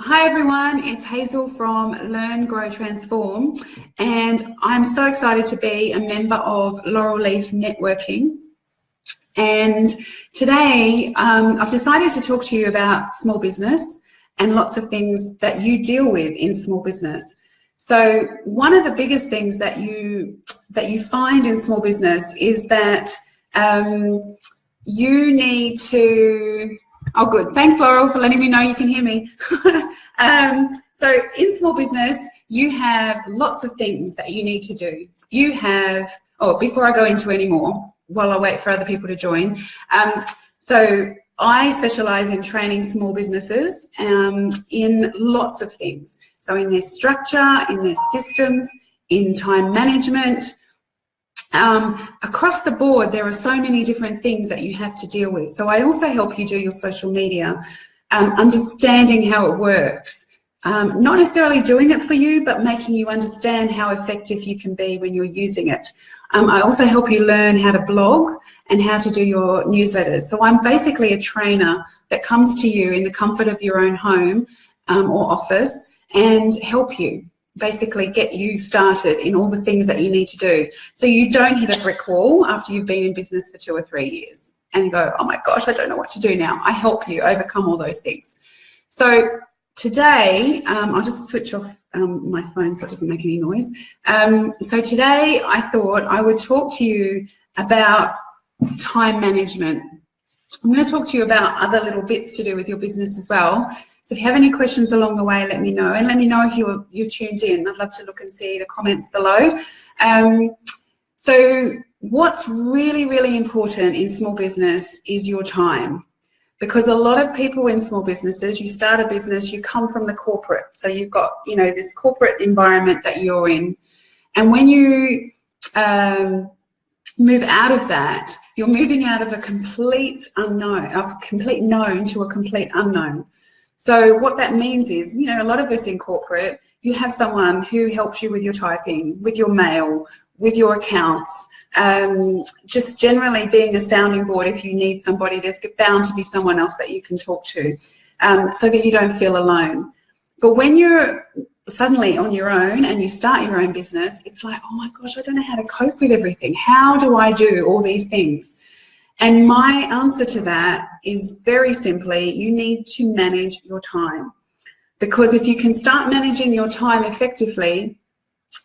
Hi everyone, it's Hazel from Learn, Grow, Transform, and I'm so excited to be a member of Laurel Leaf Networking. And today I've decided to talk to you about small business and lots of things that you deal with in small business. So one of the biggest things that you find in small business is that you need to... Oh, good. Thanks, Laurel, for letting me know you can hear me. So in small business, you have lots of things that you need to do. You have, before I go into any more, while I wait for other people to join, so I specialize in training small businesses in lots of things. So in their structure, in their systems, in time management, across the board, there are so many different things that you have to deal with. So I also help you do your social media, understanding how it works, not necessarily doing it for you, but making you understand how effective you can be when you're using it. I also help you learn how to blog and how to do your newsletters. So I'm basically a trainer that comes to you in the comfort of your own home or office and help you. Basically get you started in all the things that you need to do, so you don't hit a brick wall after you've been in business for 2 or 3 years and go, oh my gosh, I don't know what to do now. I help you overcome all those things. So today, I'll just switch off my phone so it doesn't make any noise. So today I thought I would talk to you about time management. I'm going to talk to you about other little bits to do with your business as well. So if you have any questions along the way, let me know, and let me know if you're tuned in. I'd love to look and see the comments below. So what's really, really important in small business is your time, because a lot of people in small businesses, you start a business, you come from the corporate, so you've got, you know, this corporate environment that you're in, and when you move out of that, you're moving out of a complete unknown, of complete known to a complete unknown. So what that means is, you know, a lot of us in corporate, you have someone who helps you with your typing, with your mail, with your accounts, just generally being a sounding board. If you need somebody, there's bound to be someone else that you can talk to, so that you don't feel alone. But when you're suddenly on your own and you start your own business, it's like, oh my gosh, I don't know how to cope with everything. How do I do all these things? And my answer to that is very simply, you need to manage your time. Because if you can start managing your time effectively,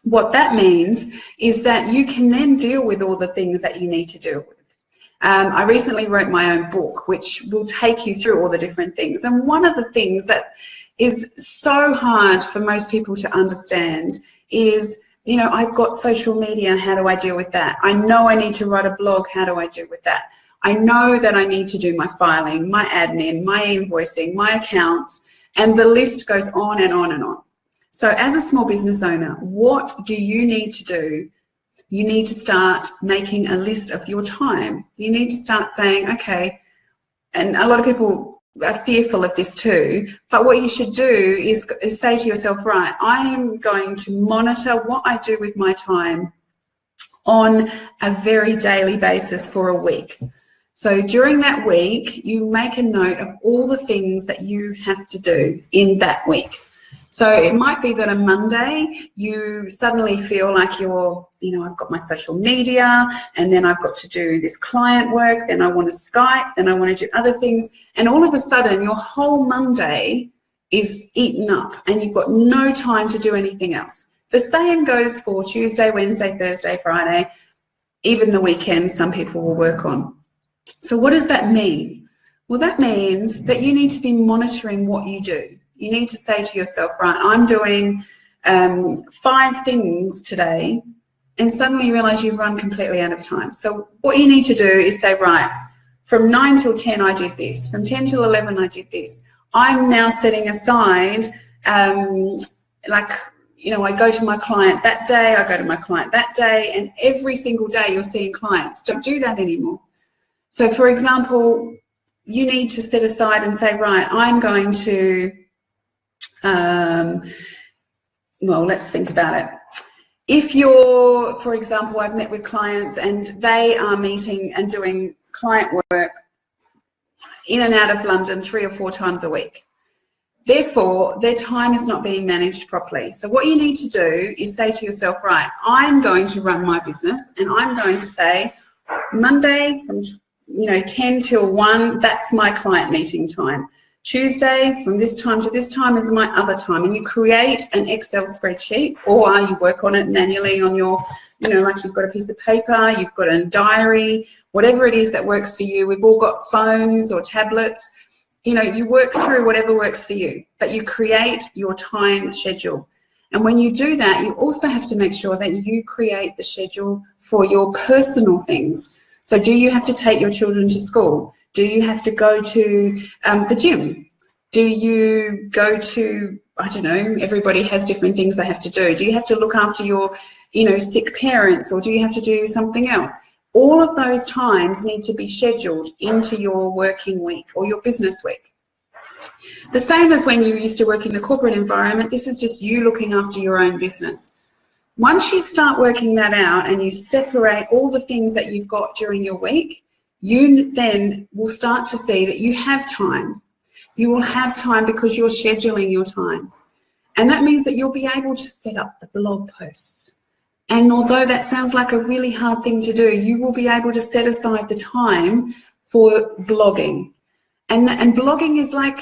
what that means is that you can then deal with all the things that you need to deal with. I recently wrote my own book, which will take you through all the different things. And one of the things that is so hard for most people to understand is, you know, I've got social media, how do I deal with that? I know I need to write a blog, how do I deal with that? I know that I need to do my filing, my admin, my invoicing, my accounts, and the list goes on and on and on. So as a small business owner, what do you need to do? You need to start making a list of your time. You need to start saying, okay, and a lot of people are fearful of this too, but what you should do is say to yourself, right, I am going to monitor what I do with my time on a very daily basis for a week. So during that week, you make a note of all the things that you have to do in that week. So it might be that on Monday, you suddenly feel like you're, you know, I've got my social media, and then I've got to do this client work, then I want to Skype, then I want to do other things. And all of a sudden, your whole Monday is eaten up and you've got no time to do anything else. The same goes for Tuesday, Wednesday, Thursday, Friday, even the weekends some people will work on. So what does that mean? Well, that means that you need to be monitoring what you do. You need to say to yourself, right, I'm doing 5 things today, and suddenly you realize you've run completely out of time. So what you need to do is say, right, from 9 till 10 I did this, from 10 till 11 I did this. I'm now setting aside, like, you know, I go to my client that day, I go to my client that day, and every single day you're seeing clients. Don't do that anymore. So for example, you need to set aside and say, right, I'm going to, well, let's think about it. If you're, for example, I've met with clients and they are meeting and doing client work in and out of London 3 or 4 times a week. Therefore, their time is not being managed properly. So what you need to do is say to yourself, right, I'm going to run my business, and I'm going to say Monday from 10 till 1, that's my client meeting time. Tuesday from this time to this time is my other time. And you create an Excel spreadsheet, or you work on it manually on your, like you've got a piece of paper, you've got a diary, whatever it is that works for you. We've all got phones or tablets. You work through whatever works for you, but you create your time schedule. And when you do that, you also have to make sure that you create the schedule for your personal things. So do you have to take your children to school? Do you have to go to the gym? Do you go to, I don't know, everybody has different things they have to do. Do you have to look after your, sick parents, or do you have to do something else? All of those times need to be scheduled into your working week or your business week. The same as when you used to work in the corporate environment, this is just you looking after your own business. Once you start working that out and you separate all the things that you've got during your week, you then will start to see that you have time. You will have time because you're scheduling your time. And that means that you'll be able to set up the blog posts. And although that sounds like a really hard thing to do, you will be able to set aside the time for blogging. And blogging is like,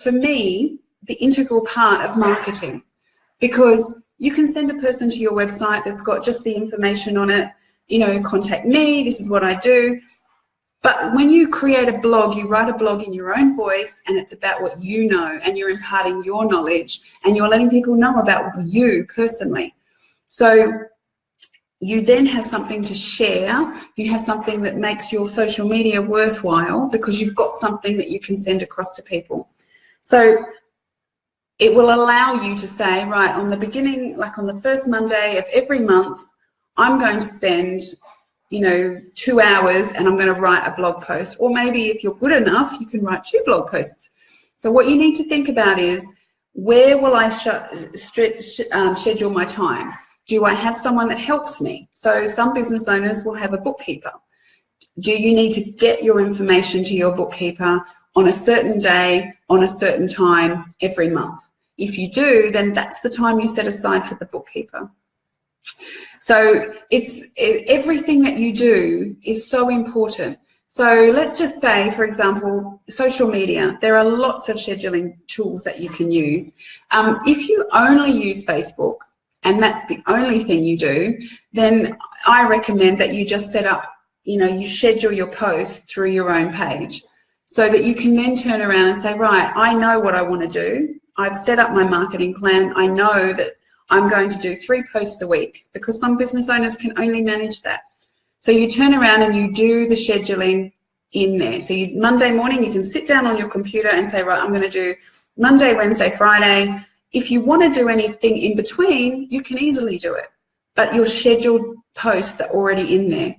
for me, the integral part of marketing, because you can send a person to your website that's got just the information on it, contact me, this is what I do. But when you create a blog, you write a blog in your own voice, and it's about what you know, and you're imparting your knowledge, and you're letting people know about you personally. So you then have something to share. You have something that makes your social media worthwhile because you've got something that you can send across to people. So it will allow you to say, right, on the beginning, like on the first Monday of every month, I'm going to spend 2 hours and I'm going to write a blog post. Or maybe if you're good enough, you can write 2 blog posts. So what you need to think about is, where will I schedule my time? Do I have someone that helps me? So some business owners will have a bookkeeper. Do you need to get your information to your bookkeeper on a certain day, on a certain time, every month? If you do, then that's the time you set aside for the bookkeeper. So everything that you do is so important. So let's just say, for example, social media. There are lots of scheduling tools that you can use. If you only use Facebook, and that's the only thing you do, then I recommend that you just set up, you schedule your posts through your own page, so that you can then turn around and say, right, I know what I want to do. I've set up my marketing plan. I know that I'm going to do 3 posts a week, because some business owners can only manage that. So you turn around and you do the scheduling in there. So Monday morning, you can sit down on your computer and say, right, I'm going to do Monday, Wednesday, Friday. If you want to do anything in between, you can easily do it, but your scheduled posts are already in there.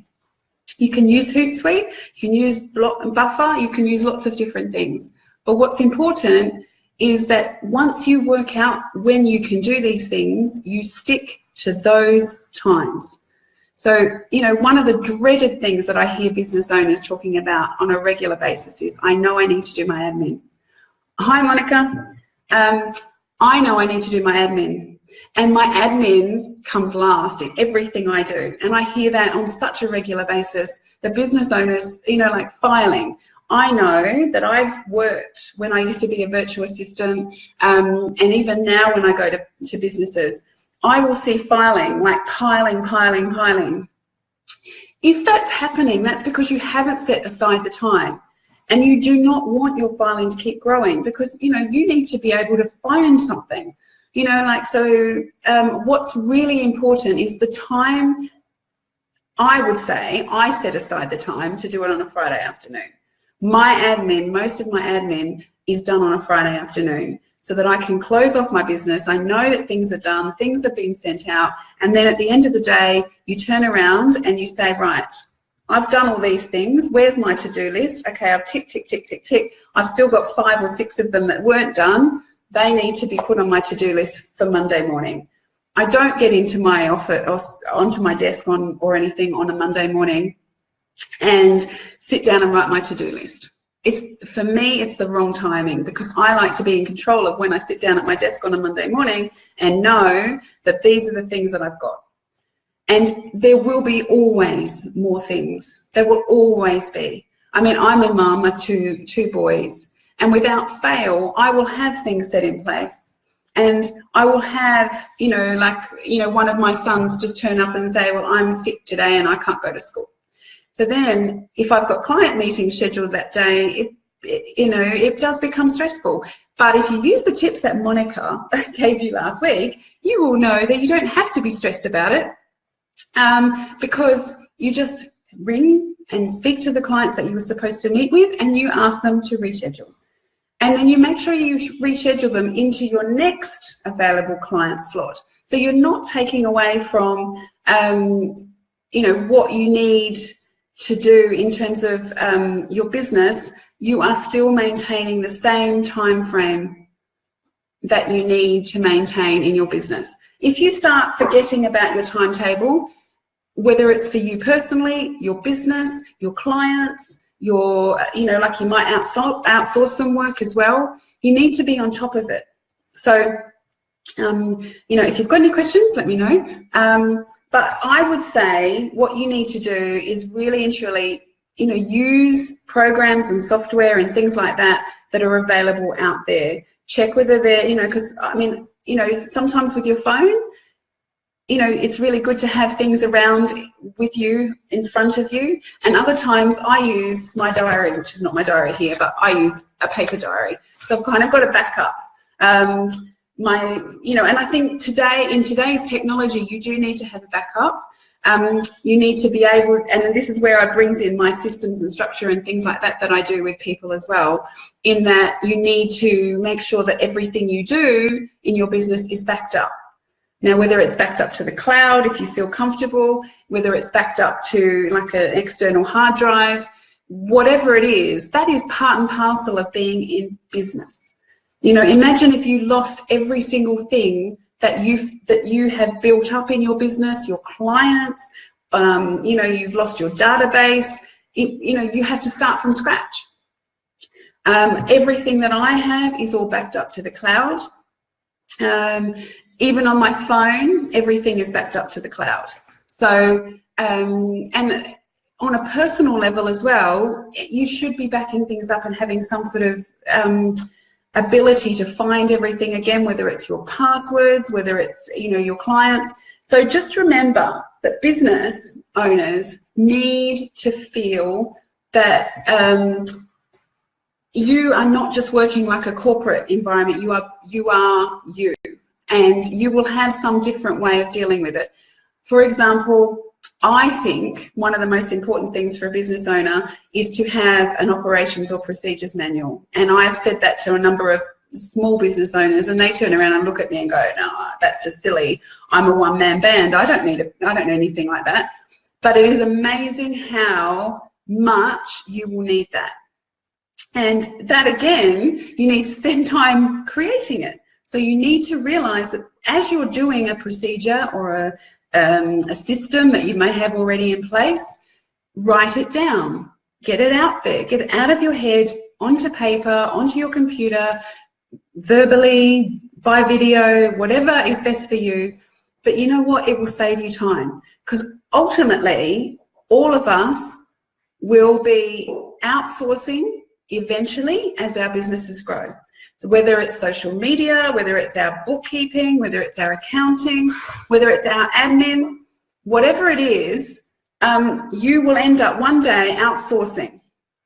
You can use Hootsuite, you can use Buffer, you can use lots of different things. But what's important is that once you work out when you can do these things, you stick to those times. So, one of the dreaded things that I hear business owners talking about on a regular basis is, I know I need to do my admin. Hi, Monica. I know I need to do my admin, and my admin comes last in everything I do. And I hear that on such a regular basis. The business owners, like filing. I know that I've worked when I used to be a virtual assistant, and even now when I go to businesses, I will see filing, like piling. If that's happening, that's because you haven't set aside the time. And you do not want your filing to keep growing, because, you need to be able to find something, what's really important is the time. I would say I set aside the time to do it on a Friday afternoon. Most of my admin is done on a Friday afternoon, so that I can close off my business. I know that things are done, things have been sent out, and then at the end of the day, you turn around and you say, right, I've done all these things. Where's my to-do list? Okay, I've tick, tick, tick, tick, tick. I've still got 5 or 6 of them that weren't done. They need to be put on my to-do list for Monday morning. I don't get into my office or onto my desk or anything on a Monday morning and sit down and write my to-do list. for me, it's the wrong timing, because I like to be in control of when I sit down at my desk on a Monday morning and know that these are the things that I've got. And there will be always more things. There will always be. I mean, I'm a mum of two boys, and without fail, I will have things set in place. And I will have, one of my sons just turn up and say, well, I'm sick today and I can't go to school. So then if I've got client meetings scheduled that day, it does become stressful. But if you use the tips that Monica gave you last week, you will know that you don't have to be stressed about it, because you just ring and speak to the clients that you were supposed to meet with, and you ask them to reschedule. And then you make sure you reschedule them into your next available client slot. So you're not taking away from, what you need to do in terms of your business. You are still maintaining the same time frame that you need to maintain in your business. If you start forgetting about your timetable, whether it's for you personally, your business, your clients, your, like you might outsource some work as well, you need to be on top of it. So, if you've got any questions, let me know. But I would say what you need to do is really and truly, use programs and software and things like that that are available out there. Check whether they're, because sometimes with your phone, it's really good to have things around with you, in front of you. And other times I use my diary, which is not my diary here, but I use a paper diary. So I've kind of got a backup. And I think in today's technology, you do need to have a backup. You need to be able, and this is where I brings in my systems and structure and things like that I do with people as well, in that you need to make sure that everything you do in your business is backed up. Now, whether it's backed up to the cloud, if you feel comfortable, whether it's backed up to like an external hard drive, whatever it is, that is part and parcel of being in business. Imagine if you lost every single thing that you have built up in your business, your clients, you've lost your database, you have to start from scratch. Everything that I have is all backed up to the cloud. Even on my phone, everything is backed up to the cloud. So, and on a personal level as well, you should be backing things up and having some sort of ability to find everything again, whether it's your passwords, whether it's, your clients. So just remember that business owners need to feel that you are not just working like a corporate environment, you are you. And you will have some different way of dealing with it. For example, I think one of the most important things for a business owner is to have an operations or procedures manual. And I've said that to a number of small business owners, and they turn around and look at me and go, no, that's just silly. I'm a one-man band. I don't need anything like that. But it is amazing how much you will need that. And that, again, you need to spend time creating it. So you need to realize that as you're doing a procedure or a system that you may have already in place, write it down, get it out there, get it out of your head, onto paper, onto your computer, verbally, by video, whatever is best for you. But you know what? It will save you time, because ultimately all of us will be outsourcing eventually as our businesses grow. So whether it's social media, whether it's our bookkeeping, whether it's our accounting, whether it's our admin, whatever it is, you will end up one day outsourcing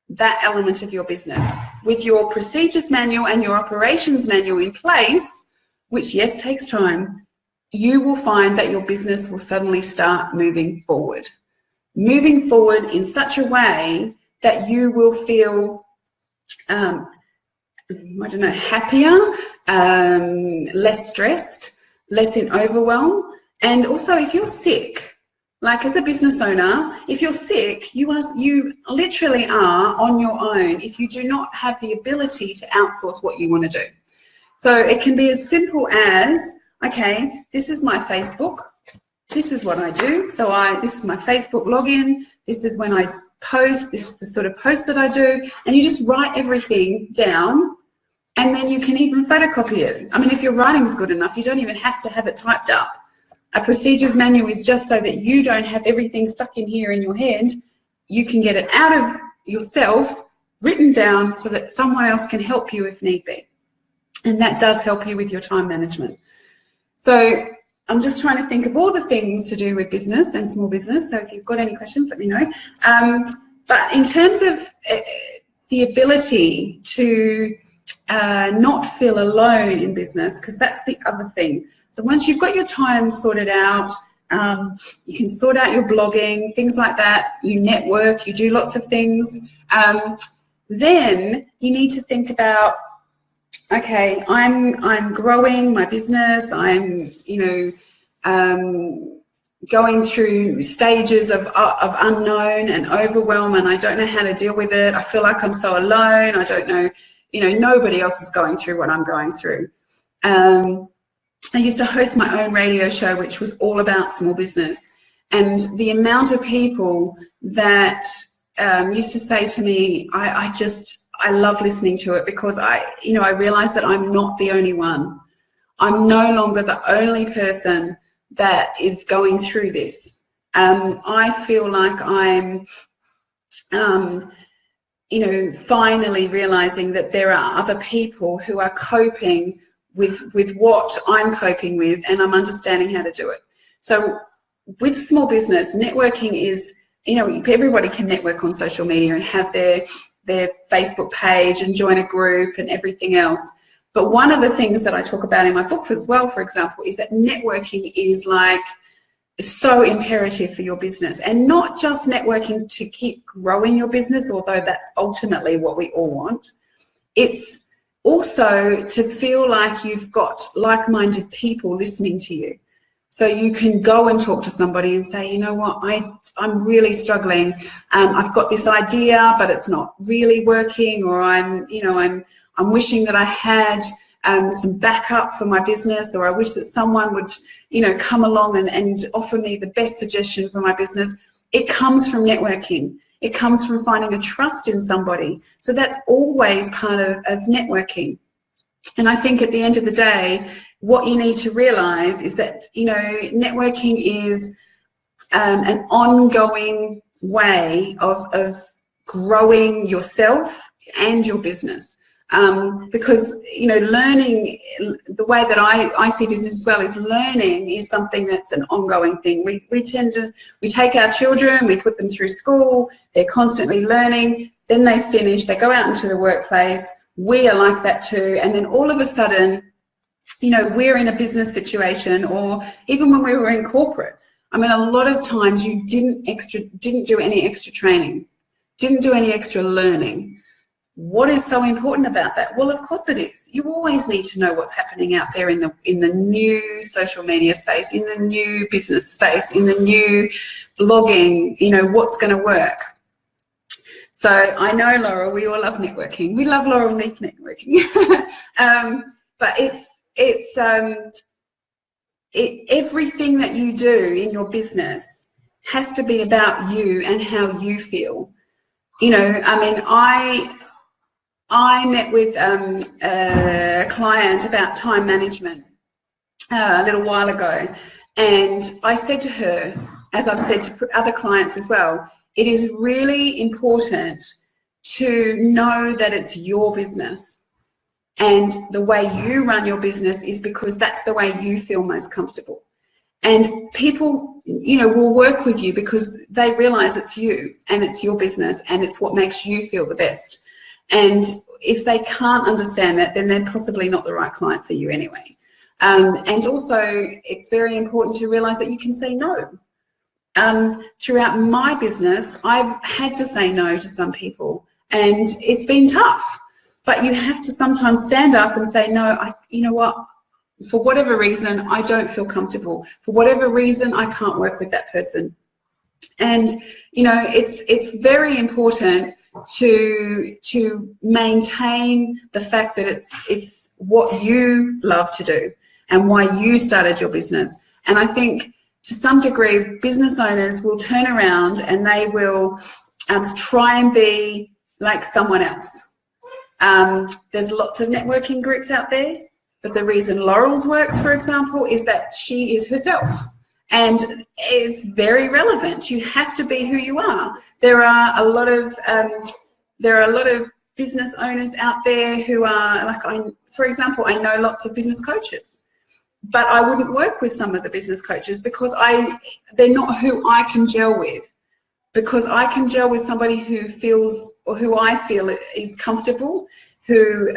that element of your business. With your procedures manual and your operations manual in place, which yes, takes time, you will find that your business will suddenly start moving forward in such a way that you will feel happier, less stressed, less in overwhelm. And also, if you're sick, like as a business owner, if you're sick, you literally are on your own if you do not have the ability to outsource what you want to do. So it can be as simple as, okay, this is my Facebook, this is what I do. So this is my Facebook login, this is when I post, this is the sort of post that I do, and you just write everything down, and then you can even photocopy it. I mean, if your writing's good enough, you don't even have to have it typed up. A procedures manual is just so that you don't have everything stuck in here in your head. You can get it out of yourself, written down, so that someone else can help you if need be. And that does help you with your time management. So I'm just trying to think of all the things to do with business and small business. So if you've got any questions, let me know. But in terms of the ability to not feel alone in business, because that's the other thing. So once you've got your time sorted out, you can sort out your blogging, things like that, you network, you do lots of things, then you need to think about, okay, I'm growing my business, I'm, going through stages of unknown and overwhelm, and I don't know how to deal with it. I feel like I'm so alone. I don't know, nobody else is going through what I'm going through. I used to host my own radio show, which was all about small business, and the amount of people that used to say to me, I love listening to it, because I realized that I'm not the only one. I'm no longer the only person that is going through this. I feel like I'm, finally realizing that there are other people who are coping with what I'm coping with, and I'm understanding how to do it. So with small business, networking is, everybody can network on social media and have their Facebook page and join a group and everything else. But one of the things that I talk about in my book as well, for example, is that networking is like so imperative for your business, and not just networking to keep growing your business, although that's ultimately what we all want. It's also to feel like you've got like-minded people listening to you. So you can go and talk to somebody and say, you know what, I'm really struggling. I've got this idea, but it's not really working, or I'm wishing that I had some backup for my business, or I wish that someone would, come along and offer me the best suggestion for my business. It comes from networking. It comes from finding a trust in somebody. So that's always part of networking. And I think at the end of the day, what you need to realize is that, networking is an ongoing way of growing yourself and your business. Because, learning, the way that I see business as well, is learning is something that's an ongoing thing. We take our children, we put them through school, they're constantly learning, then they finish, they go out into the workplace, we are like that too, and then all of a sudden, we're in a business situation, or even when we were in corporate. I mean, a lot of times you didn't do any extra training, didn't do any extra learning. What is so important about that? Well, of course it is. You always need to know what's happening out there in the new social media space, in the new business space, in the new blogging, what's going to work. So I know, Laurel, we all love networking. We love Laurel Leaf networking. But everything that you do in your business has to be about you and how you feel. I mean, I met with a client about time management a little while ago, and I said to her, as I've said to other clients as well, it is really important to know that it's your business, and the way you run your business is because that's the way you feel most comfortable. And people, will work with you because they realize it's you and it's your business and it's what makes you feel the best. And if they can't understand that, then they're possibly not the right client for you anyway. And also, it's very important to realize that you can say no. Throughout my business, I've had to say no to some people, and it's been tough. But you have to sometimes stand up and say, no, you know what, for whatever reason, I don't feel comfortable. For whatever reason, I can't work with that person. And, it's very important to maintain the fact that it's what you love to do and why you started your business. And I think to some degree, business owners will turn around and they will try and be like someone else. There's lots of networking groups out there, but the reason Laurel's works, for example, is that she is herself. And it's very relevant. You have to be who you are. There are a lot of business owners out there who are like, for example, I know lots of business coaches, but I wouldn't work with some of the business coaches because they're not who I can gel with. Because I can gel with somebody who feels, or who I feel is comfortable, who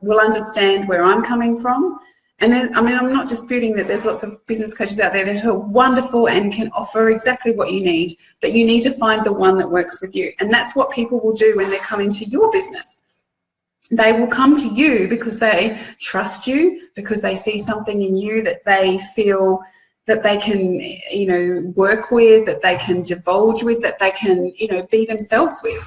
will understand where I'm coming from. And then, I mean, I'm not disputing that there's lots of business coaches out there who are wonderful and can offer exactly what you need, but you need to find the one that works with you. And that's what people will do when they come into your business. They will come to you because they trust you, because they see something in you that they feel that they can, you know, work with, that they can divulge with, that they can, you know, be themselves with.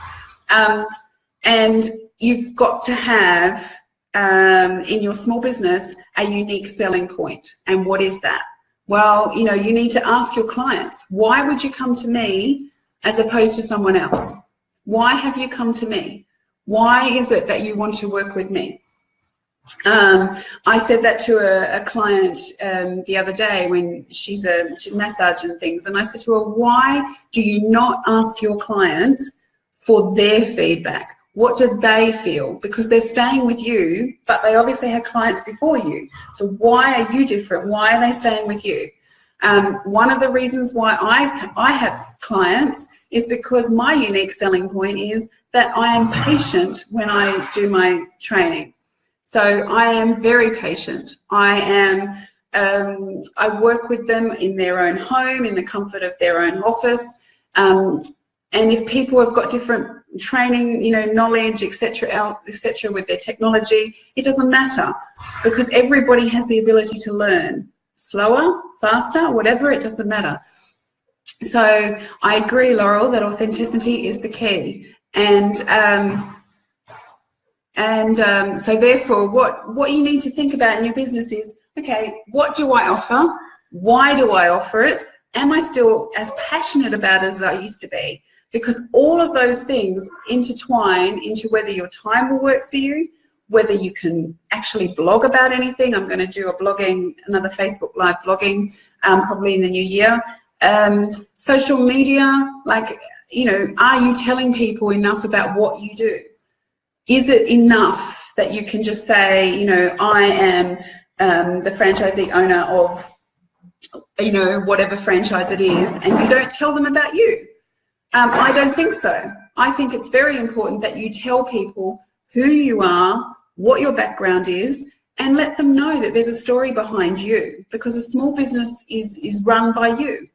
And you've got to have, in your small business, a unique selling point. And what is that? Well, you know, you need to ask your clients, why would you come to me as opposed to someone else? Why have you come to me? Why is it that you want to work with me? I said that to a client the other day when she's a massage and things, and I said to her, why do you not ask your client for their feedback? What do they feel? Because they're staying with you, but they obviously had clients before you. So why are you different? Why are they staying with you? One of the reasons why I have clients is because my unique selling point is that I am patient when I do my training. So I am very patient. I work with them in their own home, in the comfort of their own office. And if people have got different training, you know, knowledge, etc., with their technology, it doesn't matter, because everybody has the ability to learn. Slower, faster, whatever, it doesn't matter. So I agree, Laurel, that authenticity is the key. And so therefore, what you need to think about in your business is, okay, what do I offer? Why do I offer it? Am I still as passionate about it as I used to be? Because all of those things intertwine into whether your time will work for you, whether you can actually blog about anything. I'm going to do another Facebook Live blogging probably in the new year. Social media, like, you know, are you telling people enough about what you do? Is it enough that you can just say, you know, I am the franchisee owner of, you know, whatever franchise it is, and you don't tell them about you? I don't think so. I think it's very important that you tell people who you are, what your background is, and let them know that there's a story behind you, because a small business is run by you.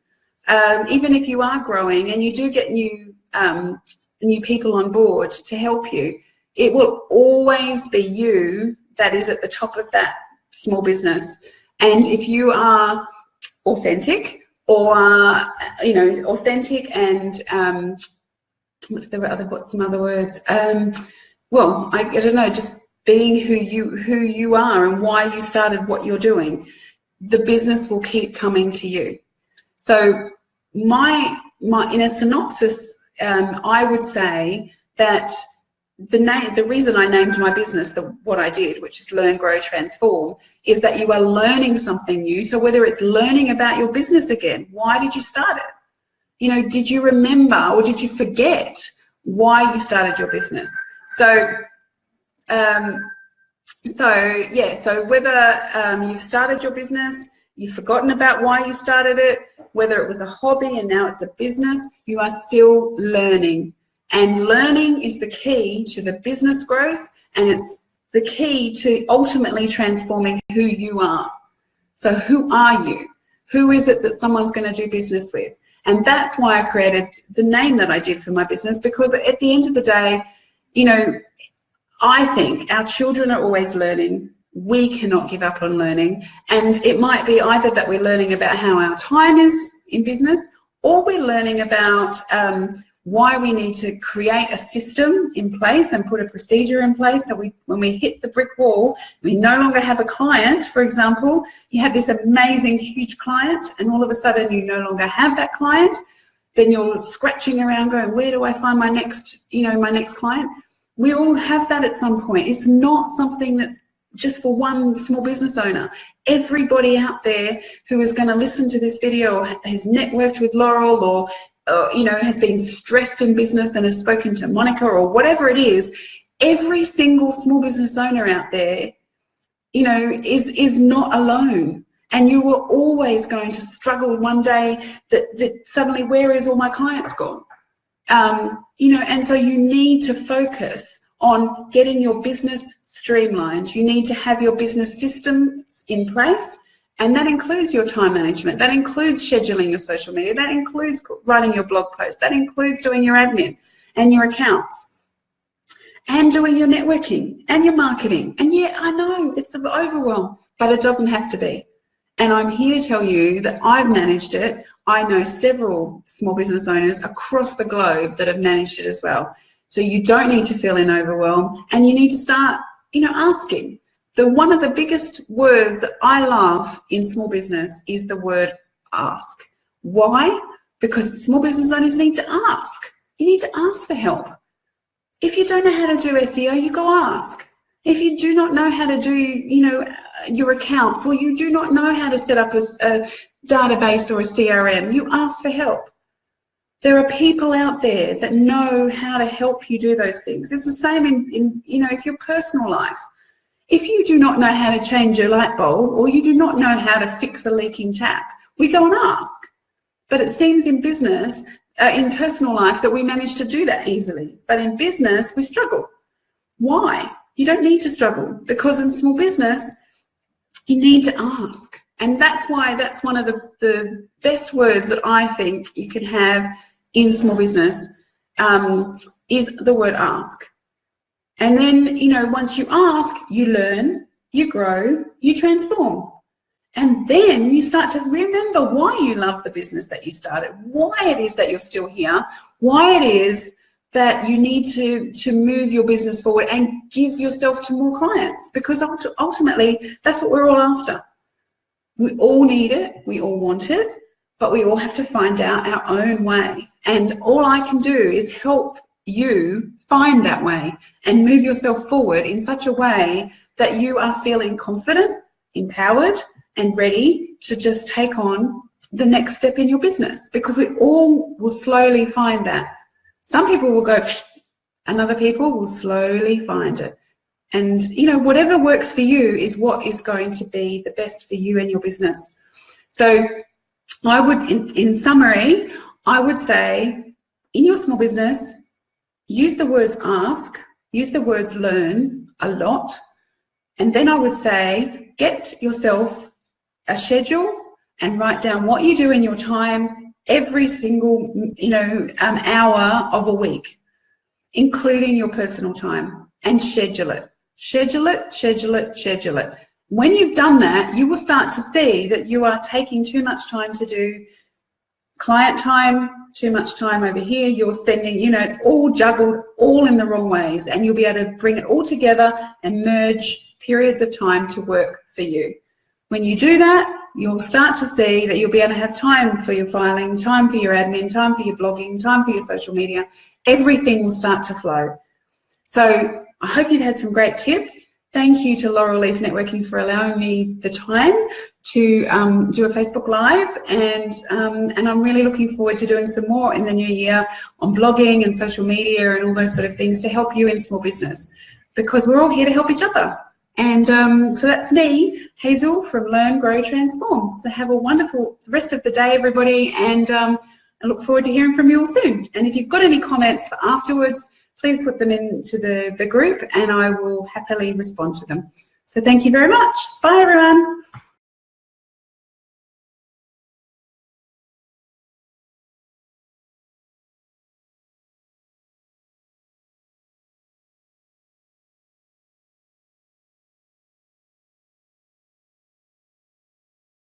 Even if you are growing and you do get new people on board to help you, it will always be you that is at the top of that small business. And if you are authentic, or you know, authentic and what's some other words? Well, I don't know, just being who you are and why you started what you're doing, the business will keep coming to you. So in a synopsis, I would say that the reason I named my business what I did, which is Learn, Grow, Transform, is that you are learning something new. So whether it's learning about your business again, why did you start it? You know, did you remember or did you forget why you started your business? So whether you've started your business, you've forgotten about why you started it, whether it was a hobby and now it's a business, you are still learning. And learning is the key to the business growth, and it's the key to ultimately transforming who you are. So who are you? Who is it that someone's going to do business with? And that's why I created the name that I did for my business, because at the end of the day, you know, I think our children are always learning. We cannot give up on learning. And it might be either that we're learning about how our time is in business, or we're learning about why we need to create a system in place and put a procedure in place, so when we hit the brick wall, we no longer have a client. For example, you have this amazing huge client and all of a sudden you no longer have that client. then you're scratching around going, where do I find my next, my next client? We all have that at some point. It's not something that's just for one small business owner. Everybody out there who is going to listen to this video or has networked with Laurel or has been stressed in business and has spoken to Monica or whatever it is, every single small business owner out there, is not alone. And you are always going to struggle one day that suddenly, where is all my clients gone? And so you need to focus on getting your business streamlined. You need to have your business systems in place, and that includes your time management. That includes scheduling your social media. That includes writing your blog posts. That includes doing your admin and your accounts and doing your networking and your marketing. And yeah, I know it's an overwhelm, but it doesn't have to be. And I'm here to tell you that I've managed it. I know several small business owners across the globe that have managed it as well. So you don't need to feel in overwhelm, and you need to start, asking. One of the biggest words that I love in small business is the word ask. Why? Because small business owners need to ask. You need to ask for help. If you don't know how to do SEO, you go ask. If you do not know how to do, your accounts, or you do not know how to set up a database or a CRM, you ask for help. There are people out there that know how to help you do those things. It's the same in if your personal life. If you do not know how to change your light bulb, or you do not know how to fix a leaking tap, we go and ask. But it seems in business, in personal life, that we manage to do that easily. But in business, we struggle. Why? You don't need to struggle, because in small business, you need to ask. And that's why that's one of the best words that I think you can have in small business is the word ask. And then, once you ask, you learn, you grow, you transform. And then you start to remember why you love the business that you started, why it is that you're still here, why it is that you need to move your business forward and give yourself to more clients, because ultimately that's what we're all after. We all need it, we all want it, but we all have to find out our own way. And all I can do is help you find that way and move yourself forward in such a way that you are feeling confident, empowered, and ready to just take on the next step in your business, because we all will slowly find that. Some people will go, and other people will slowly find it. And, whatever works for you is what is going to be the best for you and your business. So I would, in summary, I would say in your small business, use the words ask, use the words learn a lot. And then I would say, get yourself a schedule and write down what you do in your time every single, hour of a week, including your personal time, and schedule it. Schedule it, schedule it, schedule it. When you've done that, you will start to see that you are taking too much time to do client time, too much time over here. You're spending, it's all juggled, all in the wrong ways, and you'll be able to bring it all together and merge periods of time to work for you. When you do that, you'll start to see that you'll be able to have time for your filing, time for your admin, time for your blogging, time for your social media. Everything will start to flow. So I hope you've had some great tips. Thank you to Laurel Leaf Networking for allowing me the time to do a Facebook Live, and I'm really looking forward to doing some more in the new year on blogging and social media and all those sort of things to help you in small business, because we're all here to help each other. And so that's me, Hazel from Learn, Grow, Transform. So have a wonderful rest of the day, everybody, and I look forward to hearing from you all soon. And if you've got any comments for afterwards, please put them into the group and I will happily respond to them. So thank you very much. Bye, everyone.